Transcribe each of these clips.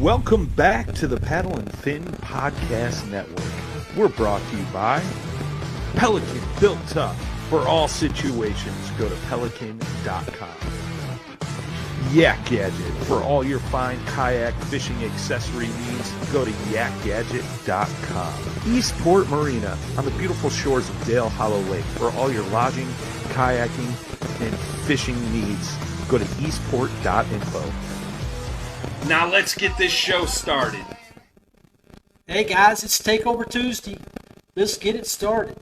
Welcome back to the Paddle and Fin Podcast Network. We're brought to you by Pelican, built tough for all situations. Go to pelican.com. YakGadget, for all your fine kayak fishing accessory needs. Go to YakGadget.com. Eastport Marina, on the beautiful shores of Dale Hollow Lake, for all your lodging, kayaking, and fishing needs. Go to eastport.info. Now let's get this show started. Hey guys, it's Takeover Tuesday. Let's get it started.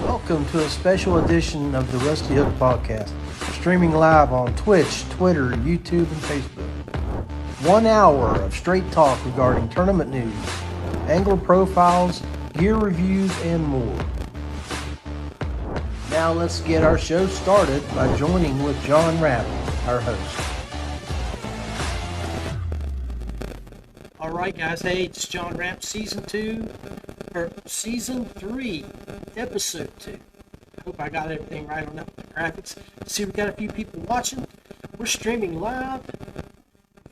Welcome to a special edition of the Rusty Hook Podcast, streaming live on Twitch, Twitter, YouTube, and Facebook. 1 hour of straight talk regarding tournament news, angler profiles, gear reviews, and more. Now let's get our show started by joining with John Rapp, our host. Alright guys, hey, it's John Rapp, Season 3, Episode 2. Hope I got everything right on that with the graphics. See, we got a few people watching. We're streaming live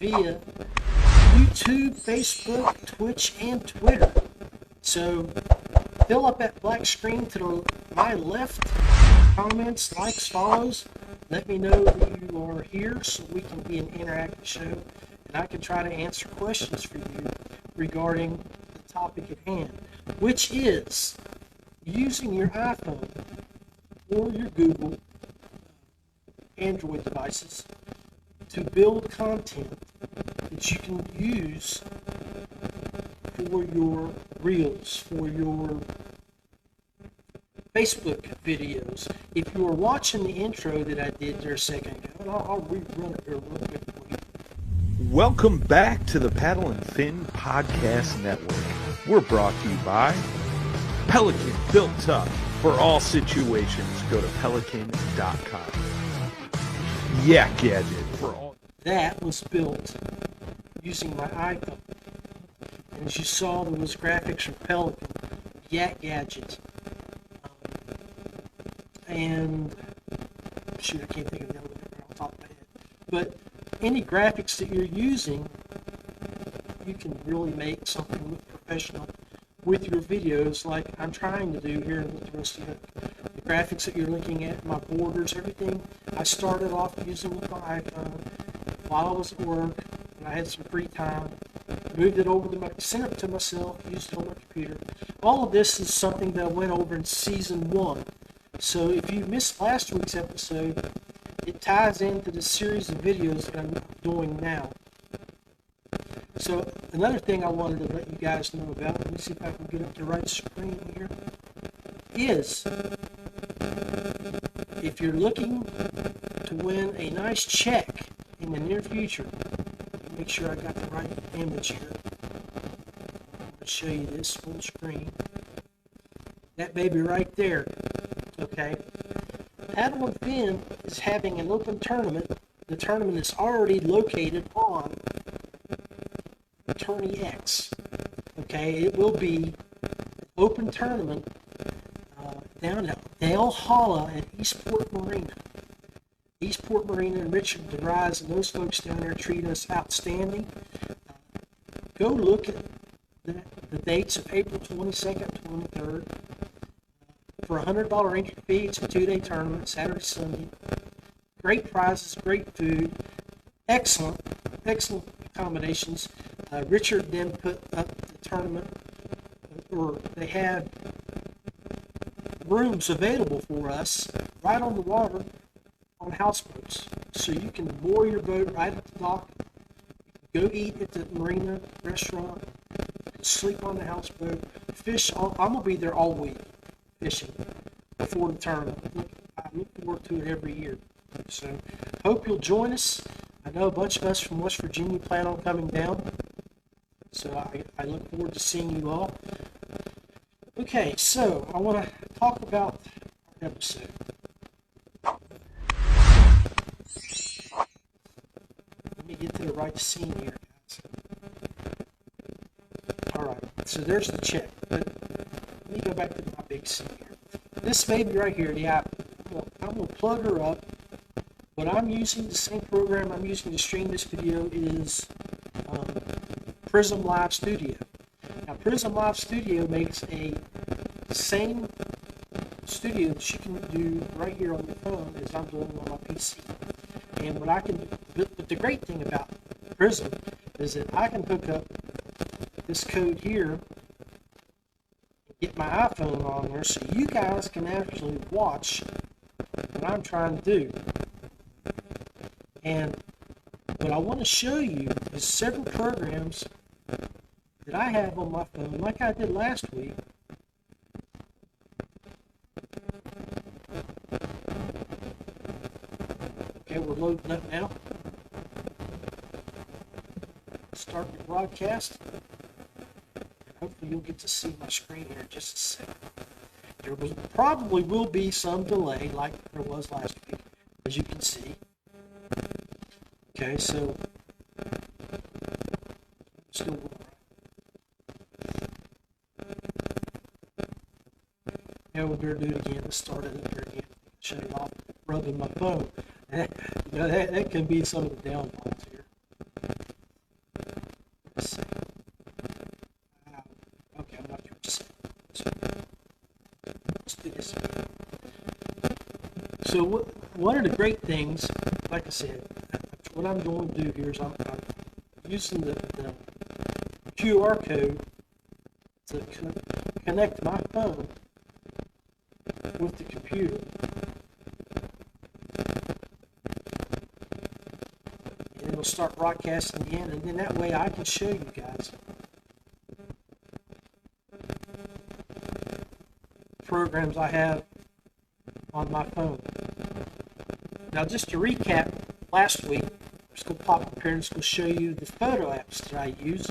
via YouTube, Facebook, Twitch, and Twitter. So, fill up that black screen to my left. Comments, likes, follows. Let me know that you are here so we can be an interactive show. I can try to answer questions for you regarding the topic at hand, which is using your iPhone or your Google Android devices to build content that you can use for your reels, for your Facebook videos. If you were watching the intro that I did there a second ago, and I'll rerun it here real quick for you. Welcome back to the Paddle and Fin Podcast Network. We're brought to you by Pelican, built tough for all situations. Go to pelican.com. YakGadget, for all. That was built using my iPhone. And as you saw, there was graphics from Pelican, YakGadget, and shoot, I can't think of the other one off the top of my head. But any graphics that you're using, you can really make something look professional with your videos, like I'm trying to do here with the Rusty Hook. The graphics that you're looking at, my borders, everything, I started off using with my iPhone while I was at work and I had some free time. Moved it over to sent it to myself, used it on my computer. All of this is something that I went over in Season 1. So if you missed last week's episode, it ties into the series of videos that I'm doing now. So another thing I wanted to let you guys know about, let me see if I can get up the right screen here, is if you're looking to win a nice check in the near future, make sure I got the right image here. I'm going to show you this full screen. That baby right there, okay? Paddle and Fin is having an open tournament. The tournament is already located on Tourney X. Okay, it will be an open tournament down at Dale Hollow at Eastport Marina. Eastport Marina and Richard DeVries and those folks down there treat us outstanding. Go look at the dates of April 22nd, 23rd. For a $100 entry fee, it's a 2-day tournament, Saturday, Sunday. Great prizes, great food, excellent accommodations. Richard then put up the tournament, or they had rooms available for us right on the water on houseboats. So you can moor your boat right at the dock, go eat at the marina restaurant, sleep on the houseboat, fish. I'm going to be there all week fishing before the tournament. I look forward to it every year. So hope you'll join us. I know a bunch of us from West Virginia plan on coming down. So I look forward to seeing you all. Okay, so I want to talk about our episode. Let me get to the right scene here, guys. Alright, so there's the check. But let me go back to my big scene here. This baby right here, the app, I'm going to plug her up. What I'm using, the same program I'm using to stream this video is Prism Live Studio. Now, Prism Live Studio makes a same studio that you can do right here on your phone as I'm doing on my PC. And what I can do, but the great thing about Prism is that I can hook up this code here and get my iPhone on there so you guys can actually watch what I'm trying to do. And what I want to show you is several programs that I have on my phone, like I did last week. Okay, we're loading up now. Start the broadcast. Hopefully you'll get to see my screen here in just a second. There probably will be some delay like there was last week, as you can see. Okay, so still going right. Now we're going to do it again. Let's start it up here again. Shut it off, rubbing my phone. You know, that can be some of the downfalls here. Let's see. Okay, I'm not sure what to say. Let's do this again. So one of the great things, like I said, what I'm going to do here is I'm using the QR code to connect my phone with the computer. And it'll start broadcasting again, and then that way I can show you guys programs I have on my phone. Now, just to recap, last week, I'm just going to pop up here and just going to show you the photo apps that I use.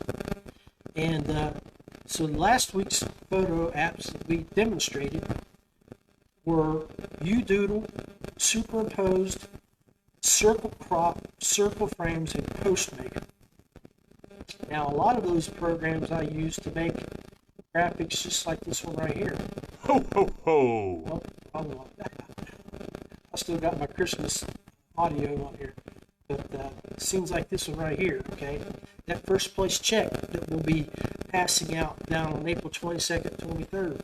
And so last week's photo apps that we demonstrated were U-Doodle, superimposed, circle crop, circle frames, and Postmaker. Now, a lot of those programs I use to make graphics just like this one right here. Ho, ho, ho. Oh, hold on. I still got my Christmas audio on here. But it seems like this one right here, okay? That first place check that we'll be passing out down on April 22nd, 23rd.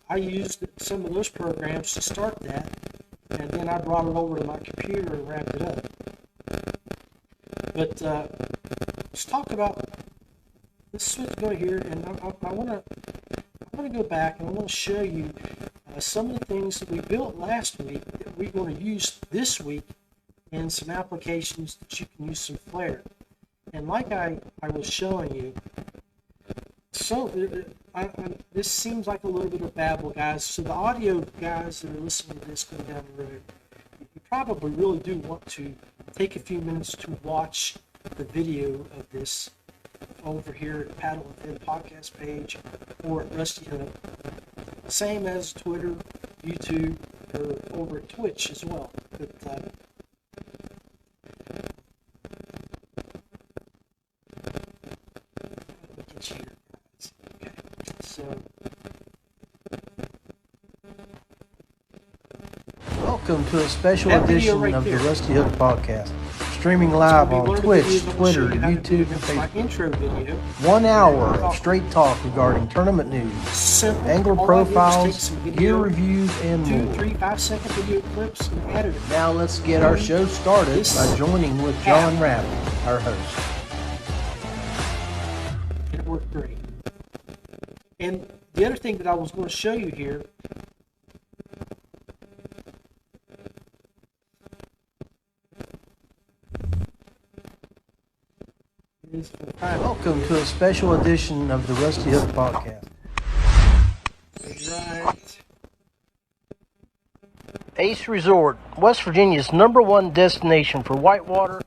I used some of those programs to start that, and then I brought it over to my computer and wrapped it up. But let's talk about, let's go here, and I want to go back and I want to show you some of the things that we built last week that we're going to use this week in some applications that you can use some Flare. And like I was showing you, so this seems like a little bit of babble, guys. So the audio guys that are listening to this going down the road, you probably really do want to take a few minutes to watch the video of this over here at Paddle and Fin podcast page or at Rusty Hook. Same as Twitter, YouTube, or over at Twitch as well. But get you here, guys. Okay, so Welcome to a special That video edition right of there. the Rusty Hook Podcast. Streaming live so on one of the Twitch, videos I'm gonna Twitter, show you how to do YouTube, and is my Facebook. intro video. 1 hour of straight talk regarding tournament news, Simple. angler All I do is take profiles, some gear video, reviews, and 2, more. 3, 5-second video clips and edit it. Now let's get our show started by joining with John Rabbit, our host. And it worked great. And the other thing that I was going to show you here is for the time. Welcome to a special edition of the Rusty Hook Podcast. Right. Ace Resort, West Virginia's #1 destination for whitewater.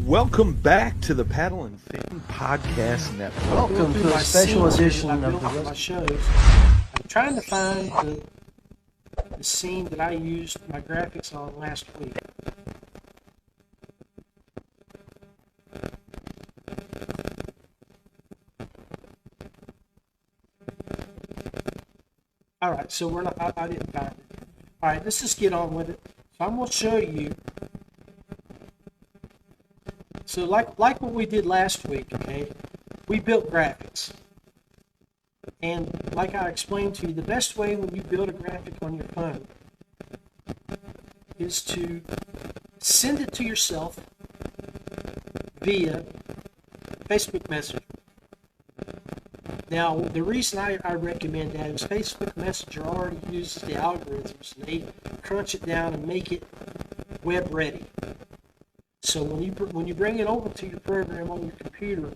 Welcome back to the Paddle and Fin Podcast Network. Welcome Through to a my special scenes here edition that of I the built for my Rusty shows. I'm trying to find the scene that I used my graphics on last week. All right, so we're not. I didn't find it. All right, let's just get on with it. So I'm going to show you. So like what we did last week, okay? We built graphics. And like I explained to you, the best way when you build a graphic on your phone is to send it to yourself via Facebook Messenger. Now, the reason I recommend that is Facebook Messenger already uses the algorithms, and they crunch it down and make it web ready. So when you bring it over to your program on your computer,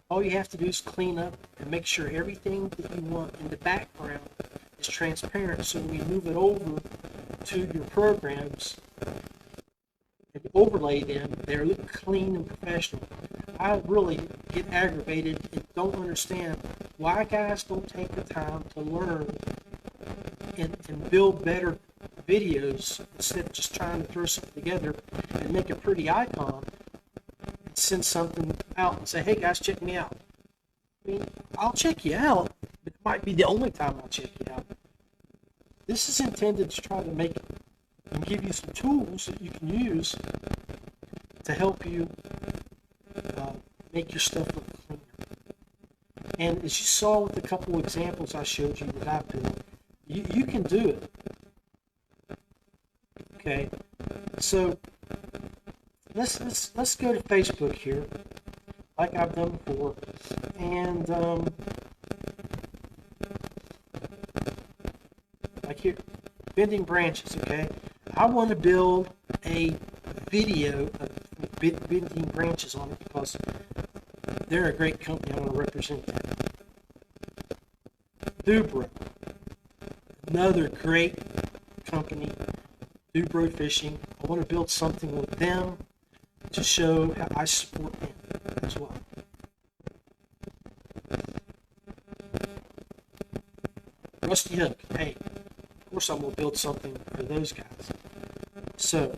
all you have to do is clean up and make sure everything that you want in the background is transparent. So when you move it over to your programs and overlay them, they look clean and professional. I really get aggravated and don't understand why guys don't take the time to learn and build better videos instead of just trying to throw something together and make a pretty icon and send something out and say, hey guys, check me out. I mean, I'll check you out, but it might be the only time I'll check you out. This is intended to try to make it and give you some tools that you can use to help you make your stuff look cleaner. And as you saw with a couple examples I showed you that I've built, you can do it. Okay, so let's go to Facebook here, like I've done before, and like here, bending branches. Okay, I want to build a video of bending branches on it because they're a great company. I want to represent that. Dubro, another great company. Dubro Fishing. I want to build something with them to show how I support them as well. Rusty Hook. Hey, of course I'm going to build something for those guys. So,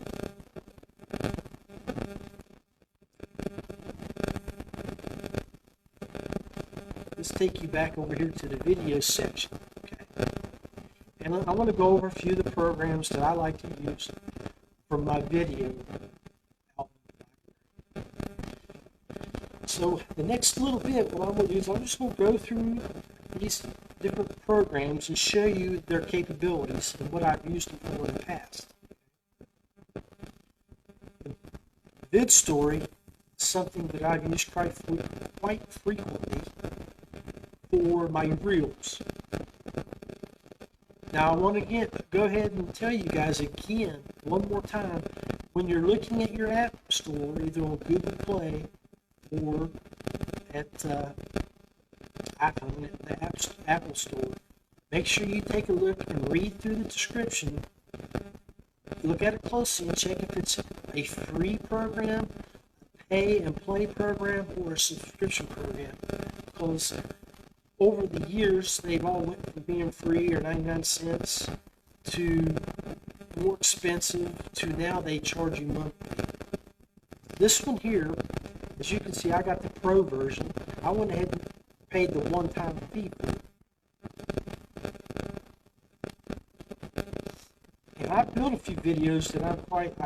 let's take you back over here to the video section. And I want to go over a few of the programs that I like to use for my video. So the next little bit, what I'm going to do is I'm just going to go through these different programs and show you their capabilities and what I've used them for in the past. VidStory is something that I've used quite frequently for my reels. Now I want to go ahead and tell you guys again, one more time, when you're looking at your app store, either on Google Play or at iPhone, at the Apple Store, make sure you take a look and read through the description. Look at it closely and check if it's a free program, a pay and play program, or a subscription program. Because over the years, they've all went from being free or 99 cents to more expensive to now they charge you monthly. This one here, as you can see, I got the pro version. I went ahead and paid the one-time fee for it. And I built a few videos that I quite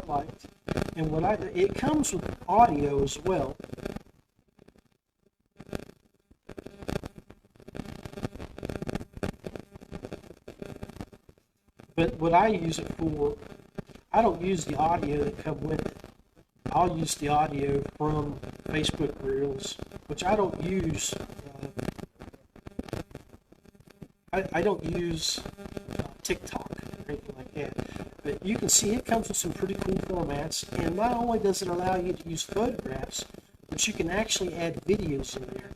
liked. And it comes with audio as well. But what I use it for, I don't use the audio that come with it. I'll use the audio from Facebook Reels, which I don't use. I don't use TikTok or anything like that. But you can see it comes with some pretty cool formats. And not only does it allow you to use photographs, but you can actually add videos in there.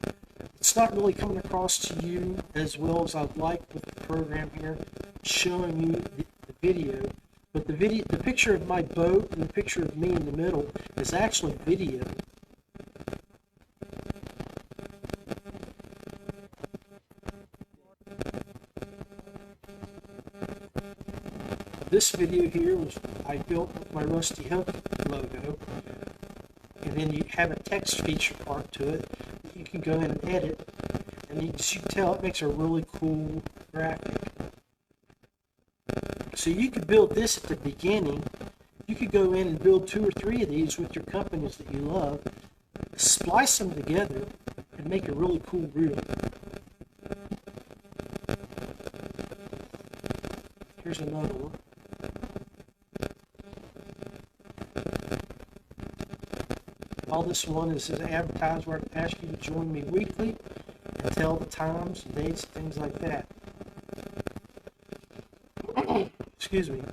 It's not really coming across to you as well as I'd like with the program here, showing you the video. But the picture of my boat and the picture of me in the middle is actually video. This video here was I built with my Rusty Hook logo, and then you have a text feature part to it that you can go in and edit, and you can tell it makes a really cool graphic. So you could build this at the beginning You could go in and build 2 or 3 of these with your companies that you love, splice them together, and make a really cool reel. Here's another one. All this one is advertised where I ask you to join me weekly and tell the times, dates, things like that. Excuse me.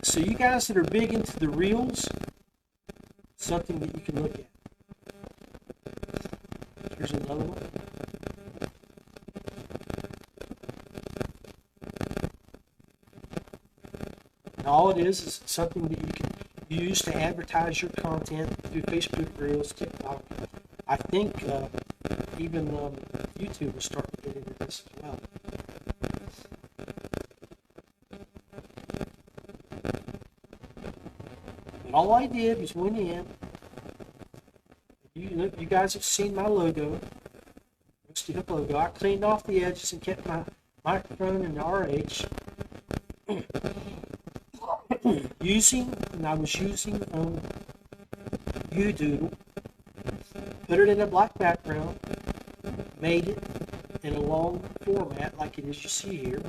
So you guys that are big into the reels, something that you can look at. Here's another one. And all it is something that you can use to advertise your content through Facebook Reels, TikTok. I think even YouTube will start to get into this as well. But all I did was went in. You guys have seen my logo, Rusty Hook logo. I cleaned off the edges and kept my microphone in the RH. I was using U-Doodle, put it in a black background, made it in a long format like it is you see here,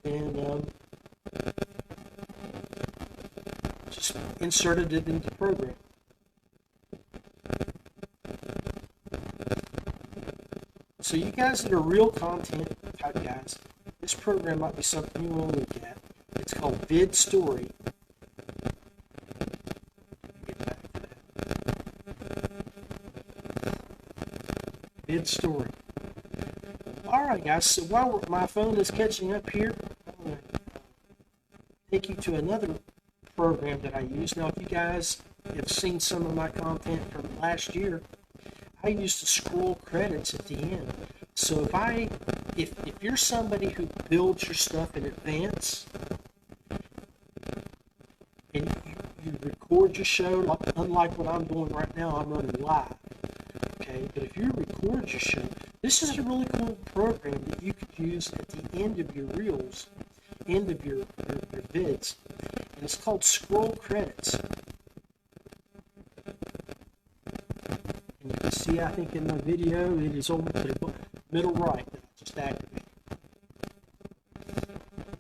and then just inserted it into the program. So you guys that are real content type guys, this program might be something you want to look at. It's called Vid Story. Vid Story. Alright guys, so while my phone is catching up here, I'm going to take you to another program that I use. Now if you guys have seen some of my content from last year, I used to scroll credits at the end. So if you're somebody who builds your stuff in advance, and you record your show, unlike what I'm doing right now, I'm running live. Okay, but if you record your show, this is a really cool program that you could use at the end of your reels, end of your vids, and it's called Scroll Credits. And you can see, I think in my video, it is over to the middle right that I just activated.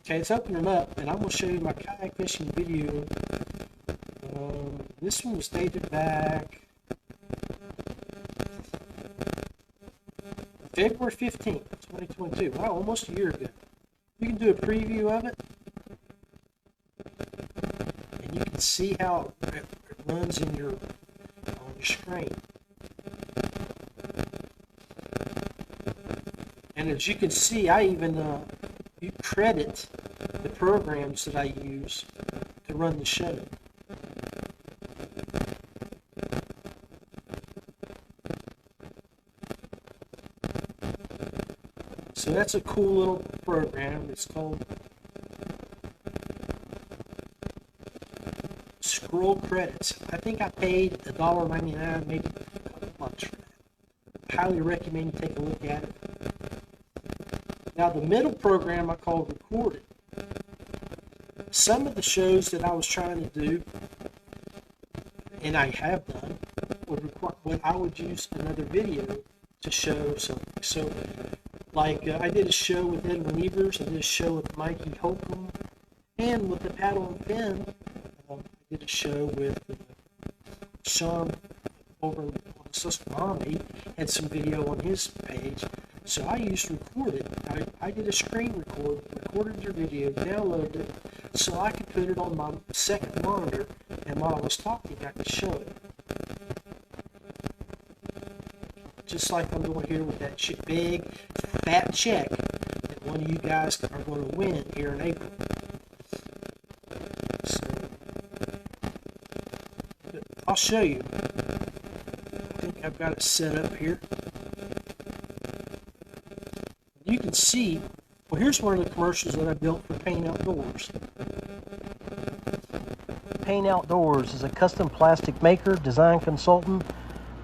Okay, it's opening up, and I'm going to show you my kayak fishing video. This one was dated back February 15th, 2022. Wow, almost a year ago. You can do a preview of it, and you can see how it runs on your screen. And as you can see, I even you credit the programs that I use to run the show. So that's a cool little program. It's called Scroll Credits. I think I paid $1.99, maybe a couple bucks for that. I highly recommend you take a look at it. Now the middle program I call Recorded. Some of the shows that I was trying to do, and I have done, I would use another video to show something. So, like I did a show with Edwin Evers, I did a show with Mikey Holcomb, and with the Paddle and Fin, I did a show with Sean over on Susquehanna. He had some video on his page. So I used Recorded. I did a screen record, recorded your video, downloaded it, so I could put it on my second monitor, and while I was talking, I could show it. Just like I'm doing here with that big, fat check that one of you guys are going to win here in April. So, I'll show you. I think I've got it set up here. You can see, well, here's one of the commercials that I built for Payne Outdoors. Payne Outdoors is a custom plastic maker, design consultant,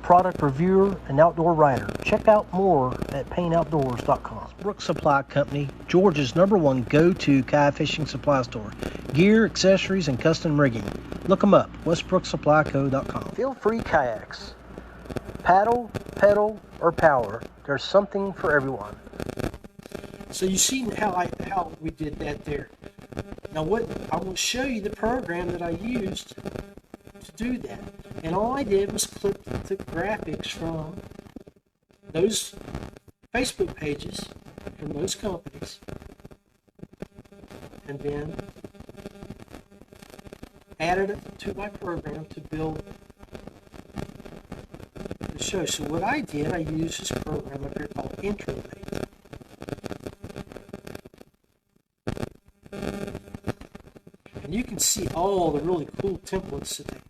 product reviewer, and outdoor writer. Check out more at PayneOutdoors.com. Westbrook Supply Company, Georgia's #1 go-to kayak fishing supply store. gear, accessories, and custom rigging. Look them up, westbrooksupplyco.com. Feelfree Kayaks. Paddle, pedal, or power, there's something for everyone. So you see how we did that there. Now what I will show you the program that I used to do that. And all I did was clip the graphics from those Facebook pages from those companies, and then added it to my program to build the show. So what I did, I used this program up here called Introvate. And you can see all the really cool templates that they have.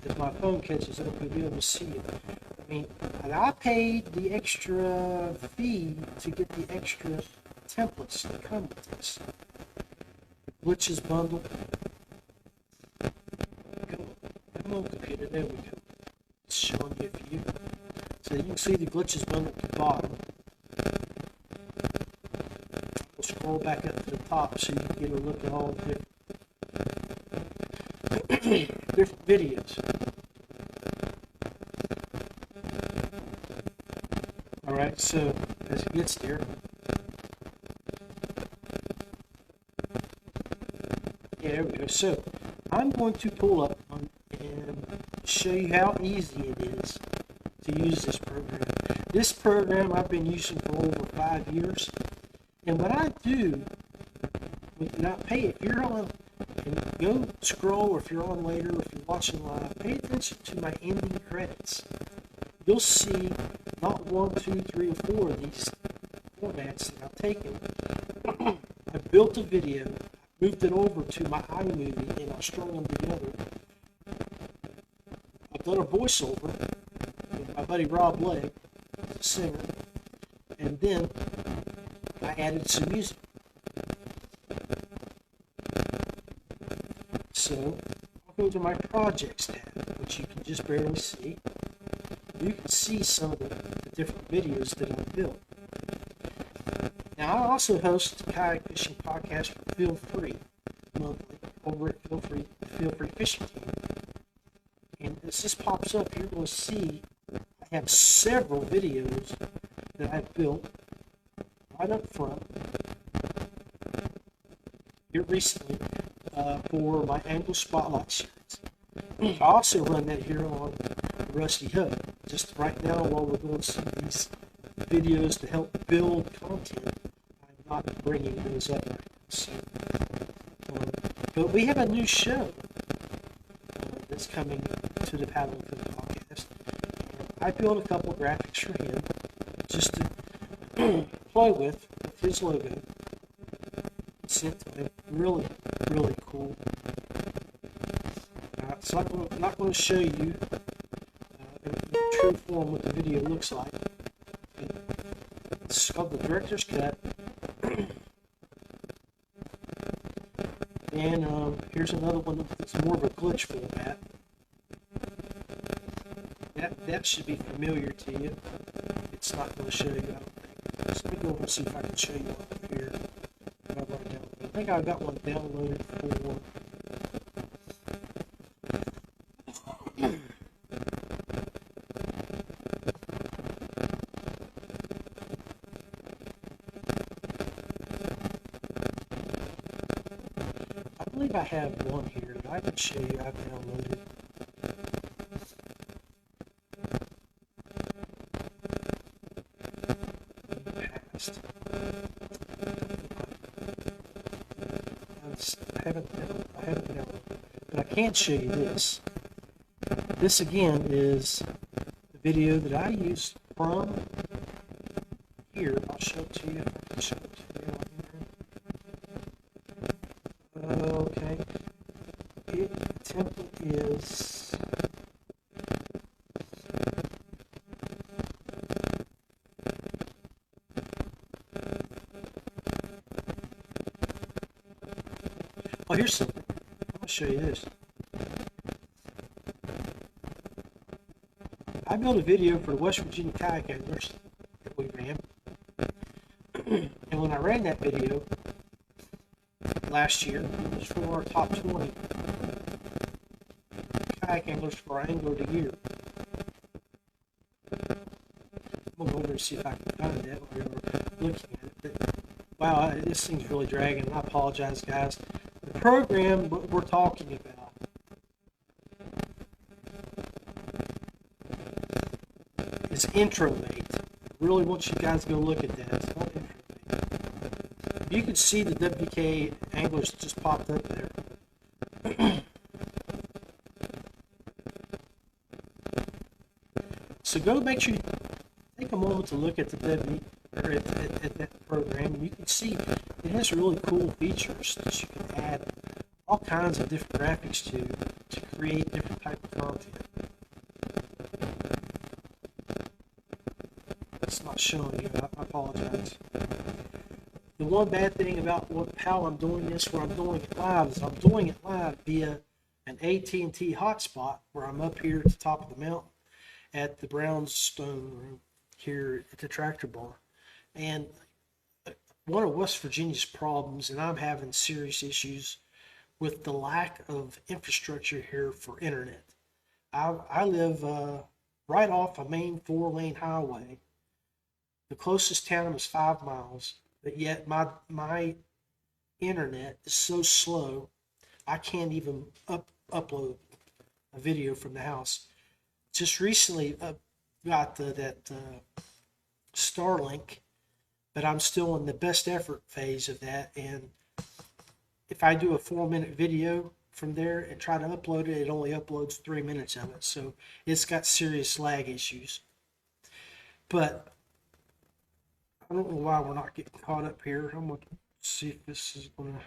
If my phone catches it, I'll be able to see it. I mean, I paid the extra fee to get the extra templates that come with this. Glitches bundle. Come on, computer. There we go. It's showing you a few. So you can see the glitches bundle at the bottom. We'll scroll back up to the top so you can get a look at all the different videos. Alright, so as it gets there, there we go. So I'm going to pull up and show you how easy it is to use this program. This program I've been using for over 5 years, and what I do, without pay, if you're on, and go scroll, or if you're on later, or if you're watching live, pay attention to my ending credits. You'll see not 1, 2, 3, or 4 of these formats that I've taken. I built a video, moved it over to my iMovie, and I strung them together. I've done a voiceover with my buddy Rob Legg, the singer, and then I added some music. So I'll go to my projects tab, which you can just barely see. You can see some of the different videos that I've built. Now, I also host a kayak fishing podcast for Feelfree monthly over at Feelfree Fishing Team. And as this pops up, you're going to see I have several videos that I've built right up front here recently for my Angle Spotlight series. I also run that here on Rusty Hook. Just right now, while we're going to see these videos to help build content, I'm not bringing those up right now. So, but we have a new show that's coming to the Paddle and Cook podcast. I built a couple graphics for him just to play with his logo. Sent to him. Really, really cool. So I'm not going to show you in true form what the video looks like. It's called the Director's Cut. And here's another one that's more of a glitch format. That should be familiar to you. It's not going to show you, I don't think. Let me go over and see if I can show you over here. I think I've got one downloaded for... I believe I have one here that I can show you I've downloaded. I haven't downloaded, but I can show you this. This again is the video that I used from here. I'll show it to you if I can show it to you on here. Okay. The template is oh, here's something. I'll show you this. I built a video for the West Virginia kayak anglers that we ran. And when I ran that video, last year. It was for our top 20 kayak anglers for our Angler of the Year. I'm going to go over and see if I can find that while we're looking at it. But, wow, this thing's really dragging. I apologize, guys. The program we're talking about is IntroMate. I really want you guys to go look at that. It's called IntroMate. You can see the WK anglers just popped up there. So go make sure you take a moment to look at the at that program, and you can see it has really cool features that you can add all kinds of different graphics to create different type of content. It's not showing you. I apologize. The one bad thing about how I'm doing this, where I'm doing it live, is I'm doing it live via an AT&T hotspot, where I'm up here at the top of the mountain at the Brownstone room here at the tractor bar. And one of West Virginia's problems, and I'm having serious issues with the lack of infrastructure here for internet. I live right off a main 4-lane highway. The closest town is 5 miles, but yet my internet is so slow I can't even upload a video from the house. Just recently got that Starlink, but I'm still in the best effort phase of that. And if I do a 4-minute video from there and try to upload it, it only uploads 3 minutes of it. So it's got serious lag issues. But I don't know why we're not getting caught up here. I'm going to see if this is going to...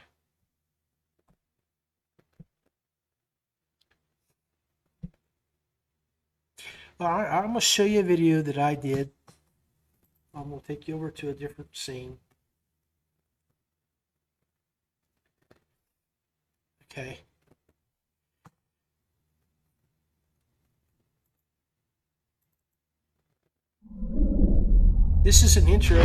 All right, I'm going to show you a video that I did. I'm going to take you over to a different scene. Okay. This is an intro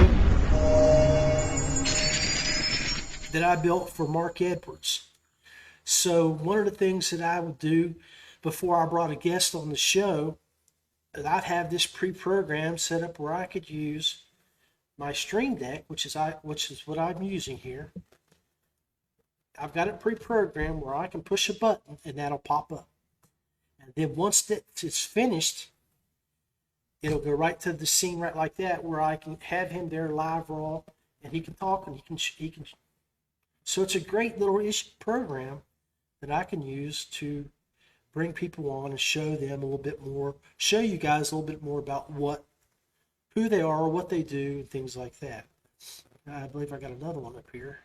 that I built for Mark Edwards. So one of the things that I would do before I brought a guest on the show, I'd have this pre-programmed set up where I could use my Stream Deck, which is what I'm using here. I've got it pre-programmed where I can push a button and that'll pop up. And then once it's finished, it'll go right to the scene right like that, where I can have him there live raw, and he can talk and he can. So it's a great little program that I can use to bring people on and show them a little bit more, show you guys a little bit more about who they are, what they do, and things like that. I believe I got another one up here.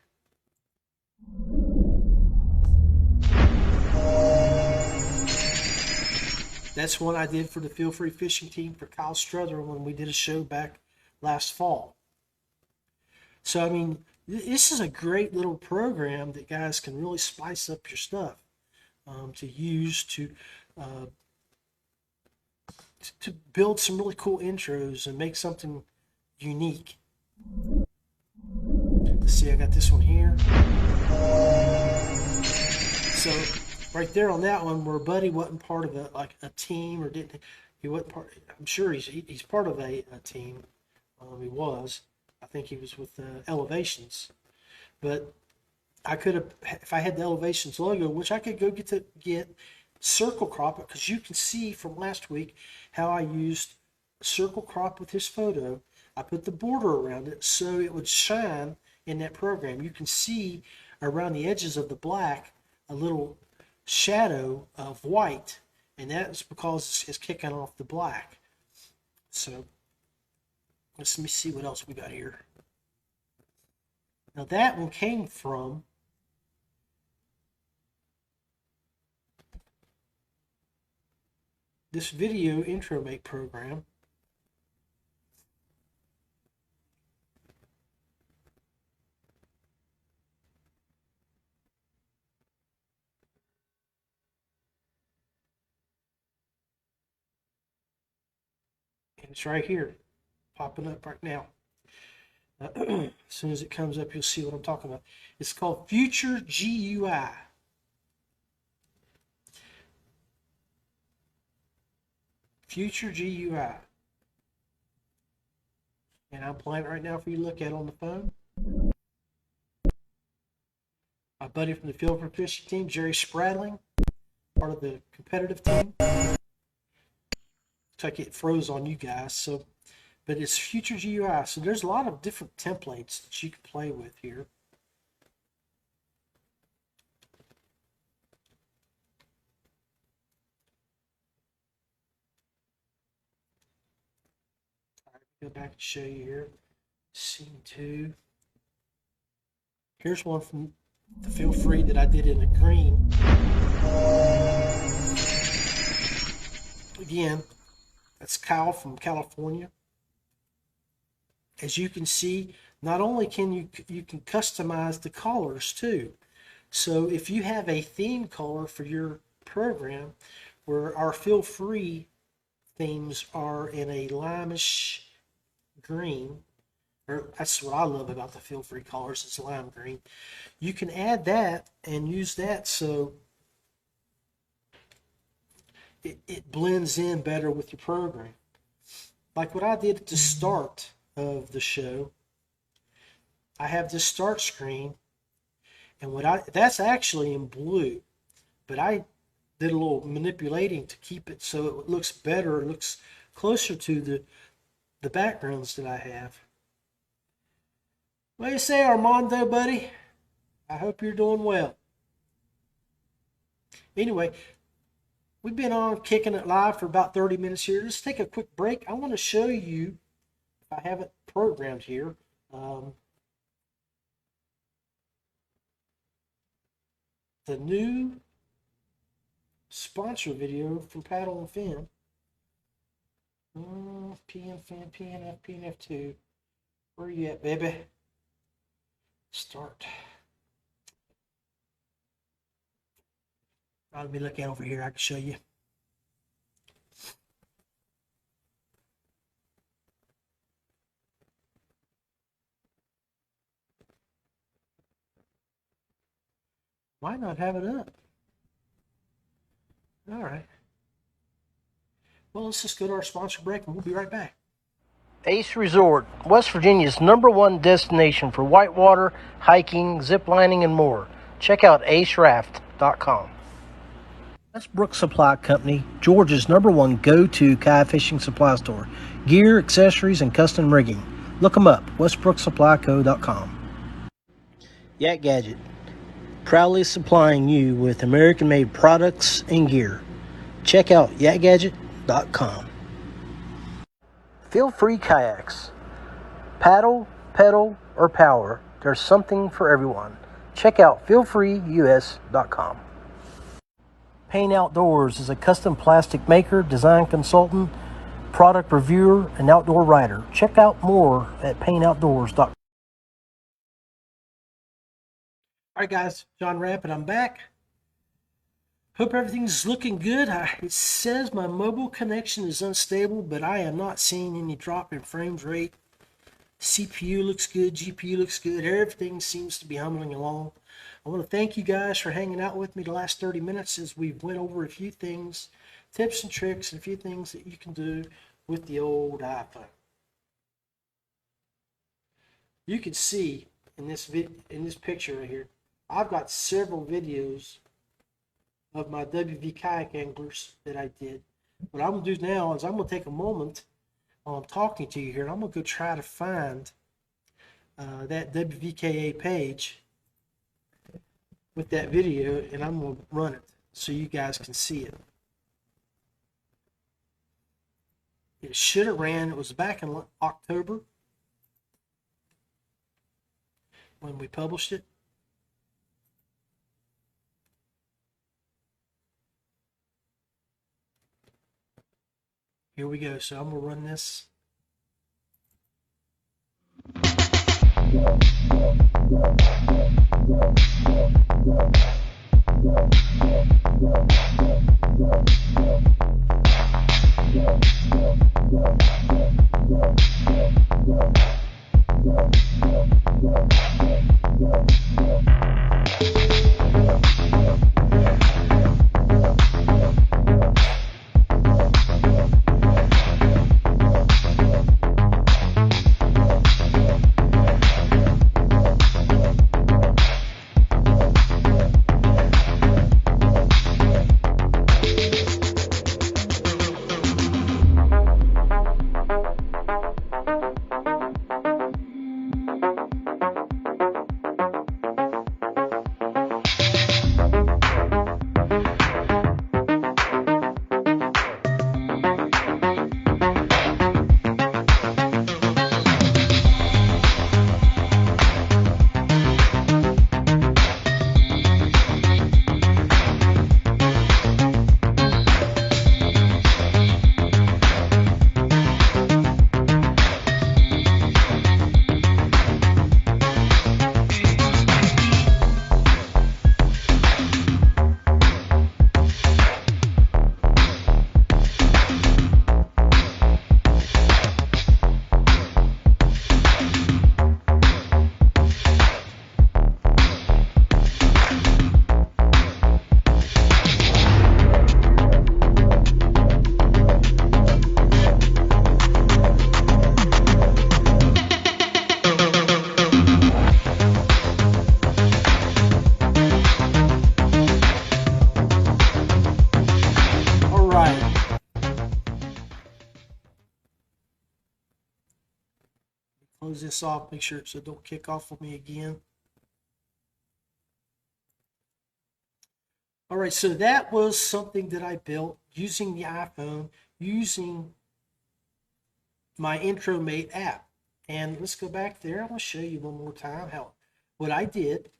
That's one I did for the Feelfree fishing team for Kyle Struther when we did a show back last fall. So, I mean, this is a great little program that guys can really spice up your stuff to use to build some really cool intros and make something unique. Let's see, I got this one here. So right there on that one, where Buddy wasn't part of a team, or he wasn't part. I'm sure he's part of a team. He was. I think he was with Elevations, but I could have, if I had the Elevations logo, which I could go get circle crop it, because you can see from last week how I used circle crop with his photo. I put the border around it so it would shine in that program. You can see around the edges of the black a little shadow of white, and that's because it's kicking off the black. So let me see what else we got here. Now that one came from this video IntroMate program. And it's right here, popping up right now. As soon as it comes up, you'll see what I'm talking about. It's called Future GUI. Future GUI. And I'm playing it right now for you to look at on the phone. My buddy from the Feelfree fishing team, Jerry Spradling, part of the competitive team. Looks like it froze on you guys, but it's Future GUI. So there's a lot of different templates that you can play with here. Go back and show you here. Scene 2. Here's one from the Feelfree that I did in the green. Again, that's Kyle from California. As you can see, not only can you can customize the colors too. So if you have a theme color for your program, where our Feelfree themes are in a limeish green, or that's what I love about the Feelfree colors, it's lime green. You can add that and use that so it blends in better with your program. Like what I did at the start of the show, I have this start screen, and that's actually in blue, but I did a little manipulating to keep it so it looks better, it looks closer to the backgrounds that I have. What do you say, Armando, buddy? I hope you're doing well. Anyway, we've been on Kicking It Live for about 30 minutes here. Let's take a quick break. I want to show you, if I have it programmed here, the new sponsor video from Paddle and Fin. PNF, PNF2. Where you at, baby? Start. Let me look at over here. I can show you. Might not have it up. All right. Well, let's just go to our sponsor break and we'll be right back. Ace Resort, West Virginia's #1 destination for whitewater, hiking, ziplining, and more. Check out aceraft.com. Westbrook Supply Company, Georgia's #1 go-to kayak fishing supply store. Gear, accessories, and custom rigging. Look them up, westbrooksupplyco.com. YakGadget, proudly supplying you with American-made products and gear. Check out YakGadget.com. Feelfree Kayaks. Paddle, pedal, or power, there's something for everyone. Check out feelfreeus.com. Payne Outdoors is a custom plastic maker, design consultant, product reviewer, and outdoor writer. Check out more at payneoutdoors.com. All right, guys, John Rapp, and I'm back. Hope everything's looking good. It says my mobile connection is unstable, but I am not seeing any drop in frames rate. CPU looks good, GPU looks good. Everything seems to be humming along. I want to thank you guys for hanging out with me the last 30 minutes as we went over a few things, tips and tricks, and a few things that you can do with the old iPhone. You can see in this picture right here, I've got several videos of my WV kayak anglers that I did. What I'm going to do now is I'm going to take a moment while I'm talking to you here, and I'm going to go try to find that WVKA page with that video, and I'm going to run it so you guys can see it. It should have ran. It was back in October when we published it. Here we go. So I'm going to run this. right. Close this off, make sure so it don't kick off on me again. All right, so that was something that I built using the iPhone, using my IntroMate app. And let's go back there. I want to show you one more time what I did.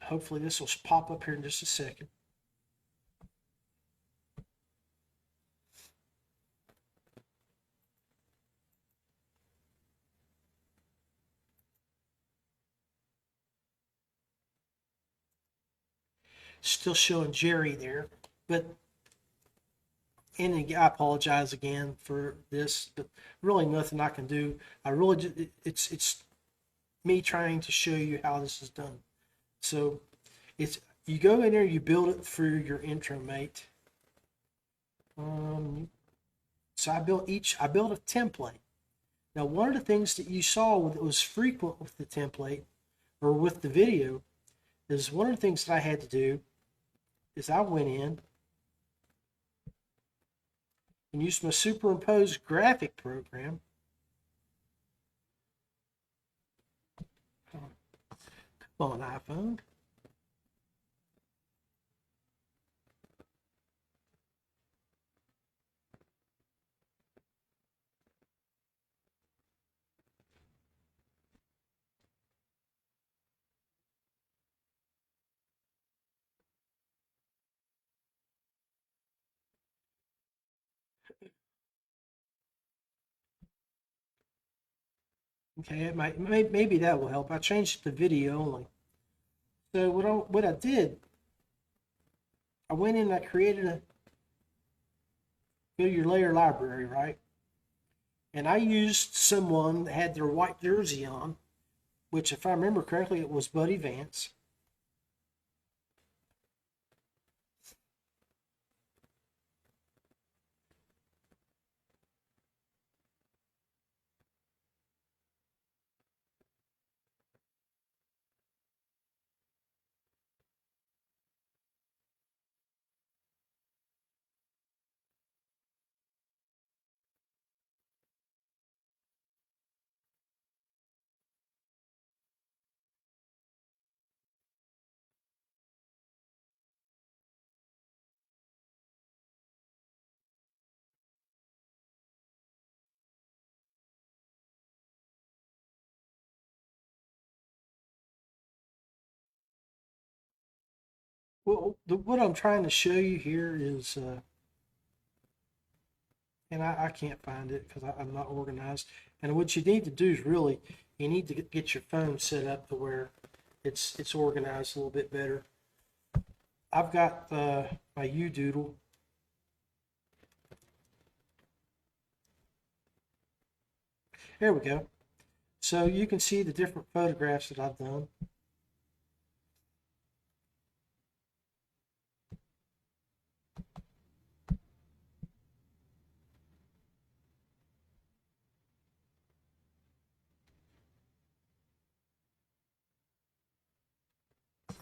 Hopefully this will pop up here in just a second. Still showing Jerry there, but and I apologize again for this, but really nothing I can do. I really just, it's me trying to show you how this is done. So it's you go in there, you build it through your IntroMate. So I built a template. Now, one of the things that you saw that was frequent with the template or with the video is one of the things that I had to do is I went in and used my superimposed graphic program. Come on, iPhone. Okay, maybe that will help. I changed it to video only. So what I did, I went in and I created go to your layer library, right? And I used someone that had their white jersey on, which if I remember correctly, it was Buddy Vance. Well, what I'm trying to show you here is, and I can't find it because I'm not organized. And what you need to do is really, you need to get your phone set up to where it's organized a little bit better. I've got my U-Doodle. There we go. So you can see the different photographs that I've done.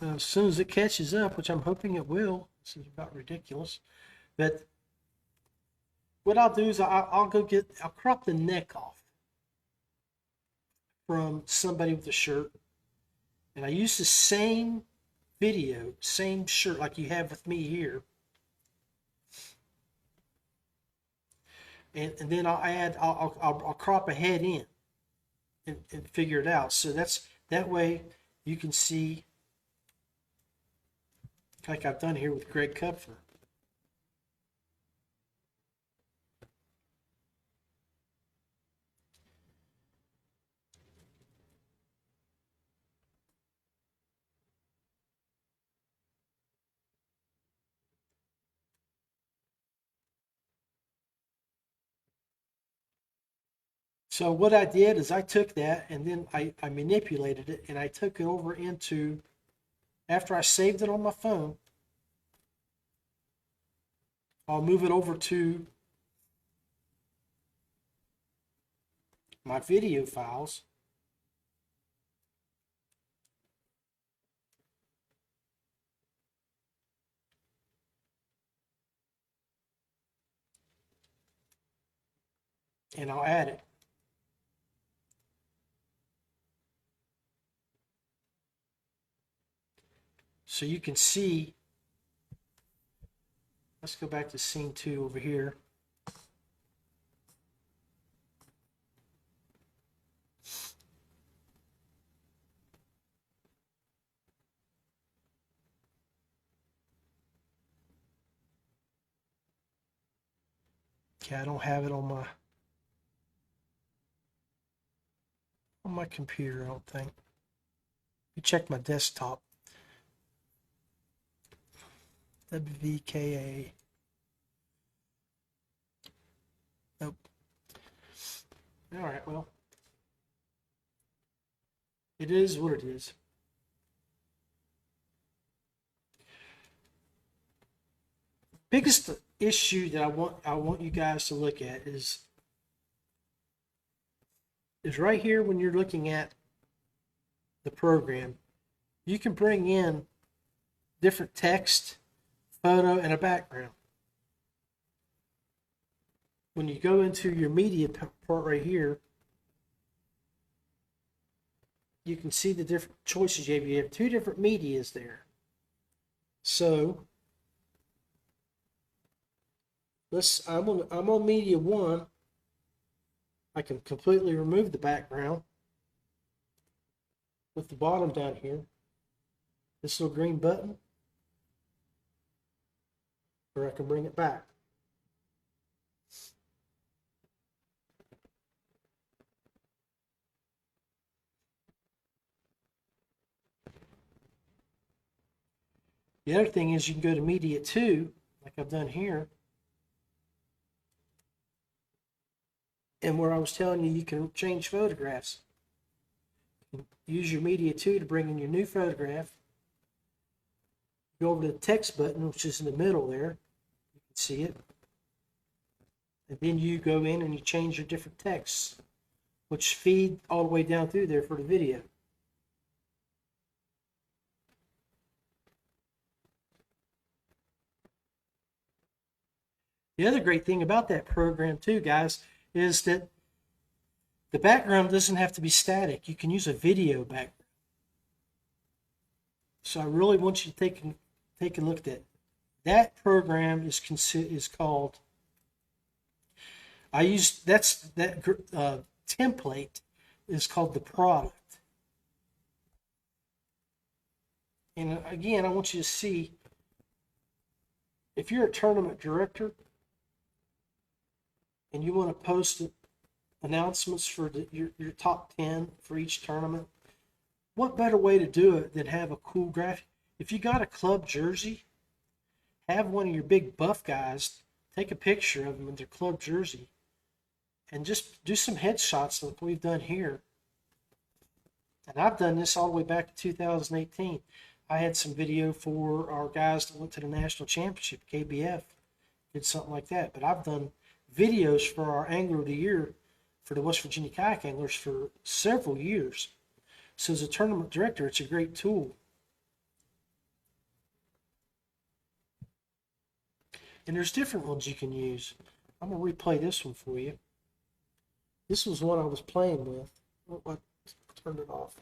As soon as it catches up, which I'm hoping it will, this is about ridiculous, but what I'll do is I'll crop the neck off from somebody with a shirt, and I use the same video, same shirt like you have with me here, and then I'll crop a head in and figure it out. So that way you can see, like I've done here with Greg Kupfer. So what I did is I took that and then I manipulated it and I took it over into, after I saved it on my phone, I'll move it over to my video files. and I'll add it. So you can see, let's go back to scene 2 over here. Okay, I don't have it on my computer, I don't think. You check my desktop. WVKA. Nope. All right, well, it is what it is. Biggest issue that I want you guys to look at is right here when you're looking at the program. You can bring in different text, photo, and a background. When you go into your media part right here, you can see the different choices you have. You have 2 different medias there. So I'm on media 1. I can completely remove the background with the bottom down here. This little green button, or I can bring it back. The other thing is you can go to media 2, like I've done here. And where I was telling you, you can change photographs. Use your media 2 to bring in your new photograph. Go over to the text button, which is in the middle there. You can see it. And then you go in and you change your different texts, which feed all the way down through there for the video. The other great thing about that program too, guys, is that the background doesn't have to be static. You can use a video background. So I really want you to take a look at that. That program is called. That template is called the product. And again, I want you to see, if you're a tournament director and you want to post announcements for your top 10 for each tournament, what better way to do it than have a cool graphic? If you got a club jersey, have one of your big buff guys take a picture of them in their club jersey and just do some headshots like we've done here. And I've done this all the way back to 2018. I had some video for our guys that went to the national championship, KBF, did something like that. But I've done videos for our Angler of the Year for the West Virginia kayak anglers for several years. So as a tournament director, it's a great tool. And there's different ones you can use. I'm going to replay this one for you. This was one I was playing with. Oh, I turned it off.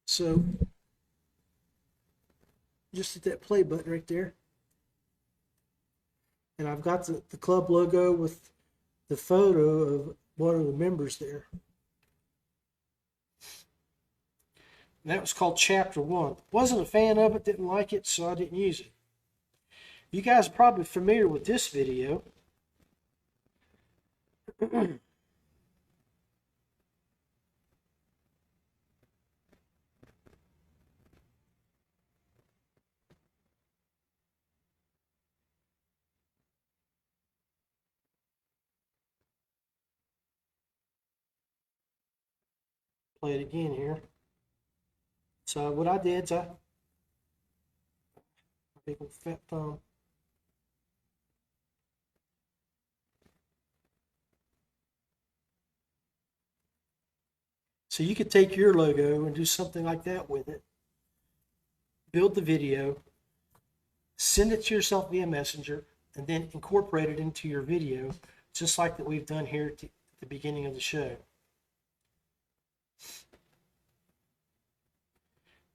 So just hit that play button right there. And I've got the club logo with the photo of one of the members there. And that was called Chapter 1. Wasn't a fan of it, didn't like it, so I didn't use it. You guys are probably familiar with this video. Play it again here. So what I did is I big old fat thumb. So you could take your logo and do something like that with it. Build the video, send it to yourself via Messenger, and then incorporate it into your video just like that we've done here at the beginning of the show.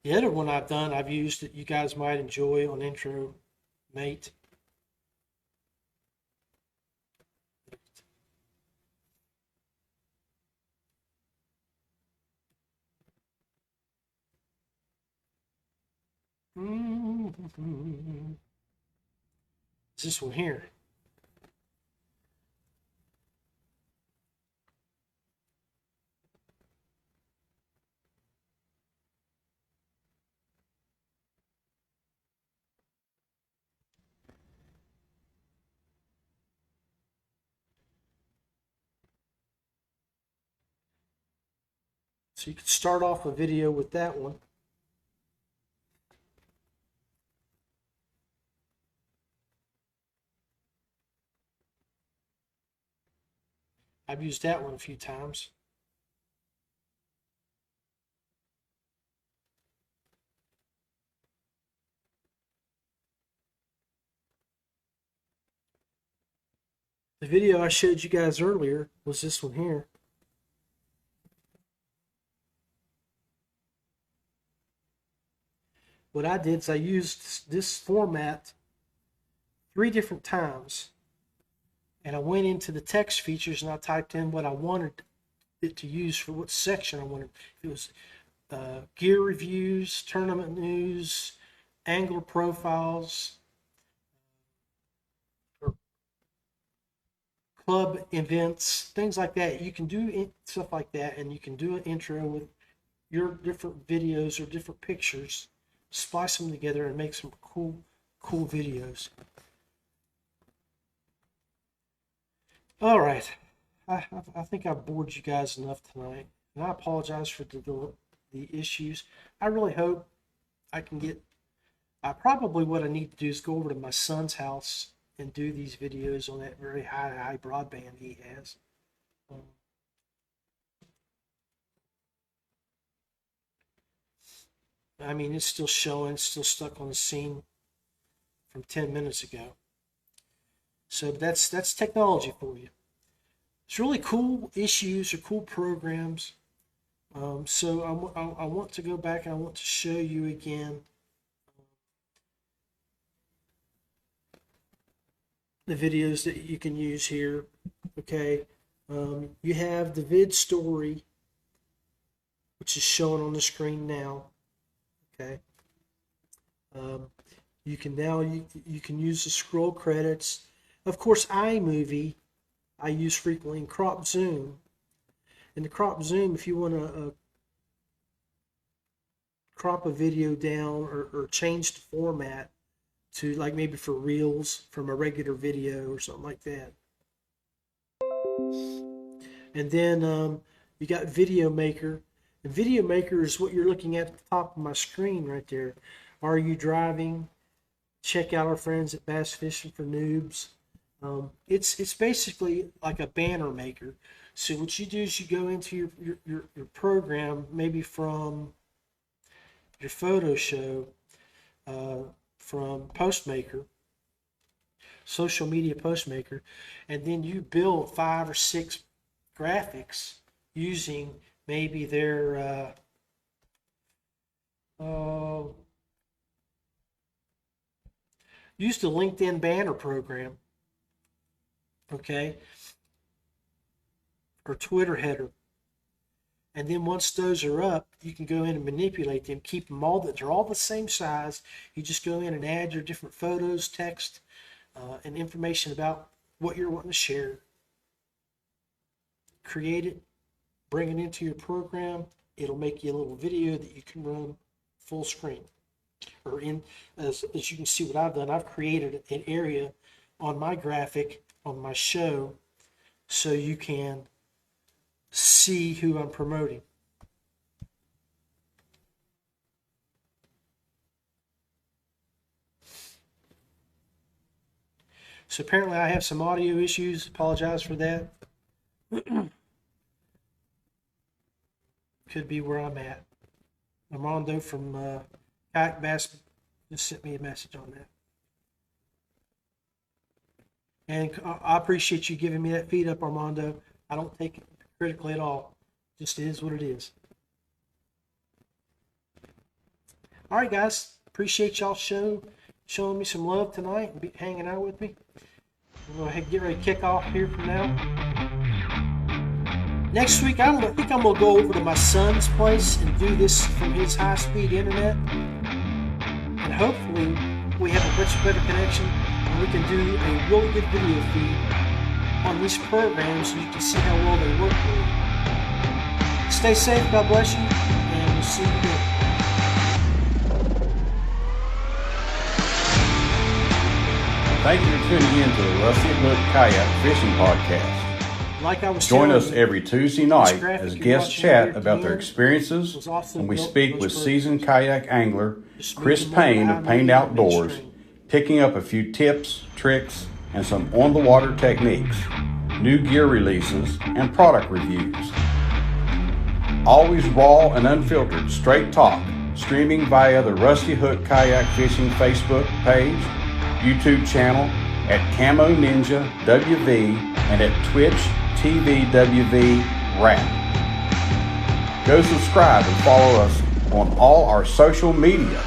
The other one I've used that you guys might enjoy on Intro Mate. It's this one here. So you could start off a video with that one. I've used that one a few times. The video I showed you guys earlier was this one here. What I did is I used this format 3 different times, and I went into the text features and I typed in what I wanted it to use for what section I wanted. If it was gear reviews, tournament news, angler profiles, or club events, things like that. You can do stuff like that, and you can do an intro with your different videos or different pictures, splice them together and make some cool videos. All right, I think I've bored you guys enough tonight, and I apologize for the issues. I really hope I can get. Probably what I need to do is go over to my son's house and do these videos on that very high broadband he has. I mean, it's still showing, it's still stuck on the scene from 10 minutes ago. So that's technology for you. It's really cool issues or cool programs. So I want to go back and I want to show you again the videos that you can use here. Okay, you have the vid story, which is shown on the screen now. Okay, you can use the scroll credits. Of course, iMovie I use frequently, in crop zoom. In the crop zoom, if you want to crop a video down or change the format to, like, maybe for reels from a regular video or something like that. And then you got Video Maker. The Video Maker is what you're looking at the top of my screen right there. Are you driving? Check out our friends at Bass Fishing for Noobs. It's basically like a banner maker. So what you do is you go into your program, maybe from your photo show, from Postmaker, social media Postmaker, and then you build 5 or 6 graphics using maybe their use the LinkedIn banner program, okay, or Twitter header. And then once those are up, you can go in and manipulate them, keep them all, they're all the same size. You just go in and add your different photos, text, and information about what you're wanting to share. Create it, bring it into your program. It'll make you a little video that you can run full screen. Or as you can see what I've done, I've created an area on my graphic, on my show, so you can see who I'm promoting. So apparently I have some audio issues. Apologize for that. Could be where I'm at. Armando from Kayak Bass just sent me a message on that. And I appreciate you giving me that feed up, Armando. I don't take it critically at all. Just is what it is. All right, guys. Appreciate y'all showing me some love tonight and hanging out with me. We're going to get ready to kick off here from now. Next week, I think I'm going to go over to my son's place and do this from his high-speed internet. And hopefully, we have a much better connection and we can do a really good video feed on these programs so you can see how well they work for you. Stay safe, God bless you, and we'll see you again. Thank you for tuning in to the Rusty Hook Kayak Fishing Podcast. Like I was Join telling us you, every Tuesday night graphic as you're guests watching chat here about their was experiences, also and we built speak for with those seasoned kayak angler Just Chris moving more Payne out of of Payne the Outdoors, mainstream. picking up a few tips, tricks, and some on-the-water techniques, new gear releases, and product reviews. Always raw and unfiltered, straight talk, streaming via the Rusty Hook Kayak Fishing Facebook page, YouTube channel, at Camo Ninja WV, and at Twitch TV WV Rap. Go subscribe and follow us on all our social media.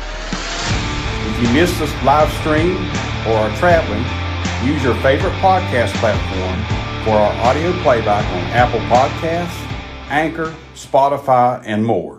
If you missed this live stream or are traveling, use your favorite podcast platform for our audio playback on Apple Podcasts, Anchor, Spotify, and more.